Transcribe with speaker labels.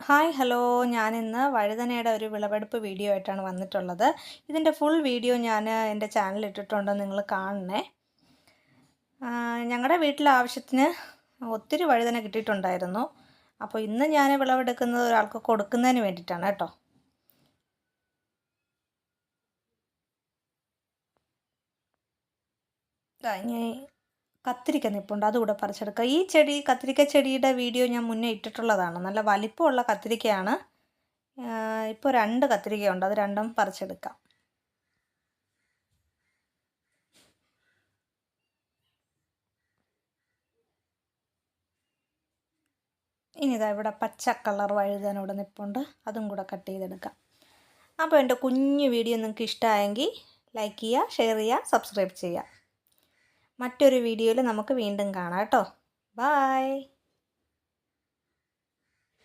Speaker 1: Hi hello, ഞാനിന്ന് വഴുതനയുടെ ഒരു വിളവെടുപ്പ് വീഡിയോ ആയിട്ടാണ് വന്നിട്ടുള്ളത്. ഇതിൻ്റെ ഫുൾ വീഡിയോ ഞാൻ എൻ്റെ ചാനലിൽ ഇട്ടിട്ടുണ്ട്, നിങ്ങൾ കാണണേ. ഞങ്ങളുടെ വീട്ടിലെ ആവശ്യത്തിന് ഒത്തിരി വഴുതന കിട്ടിയിട്ടുണ്ടായിരുന്നു. അപ്പോൾ ഇന്ന് ഞാൻ വിളവെടുക്കുന്നത് ഒരാൾക്ക് കൊടുക്കുന്നതിന് വേണ്ടിയിട്ടാണ് കേട്ടോ. ഇനി കത്തിരിക്ക നിൽപ്പുണ്ട്, അതുകൂടെ പറിച്ചെടുക്കുക. ഈ കത്തിരിക്ക ചെടിയുടെ വീഡിയോ ഞാൻ മുന്നേ ഇട്ടിട്ടുള്ളതാണ്. നല്ല വലിപ്പമുള്ള കത്തിരിക്കയാണ്. ഇപ്പോൾ 2 കത്തിരിക്കയുണ്ട്, അത് രണ്ടും പറിച്ചെടുക്കാം. ഇനി ഇതാ ഇവിടെ പച്ച കളർ വഴുതന ഇവിടെ നിൽപ്പുണ്ട്, അതും കൂടെ കട്ട് ചെയ്തെടുക്കാം. അപ്പോൾ എൻ്റെ കുഞ്ഞു വീഡിയോ നിങ്ങൾക്ക് ഇഷ്ടമായെങ്കിൽ ലൈക്ക് ചെയ്യുക, ഷെയർ ചെയ്യുക, സബ്സ്ക്രൈബ് ചെയ്യുക. മറ്റൊരു വീഡിയോയിൽ നമുക്ക് വീണ്ടും കാണാം കേട്ടോ. ബായ്.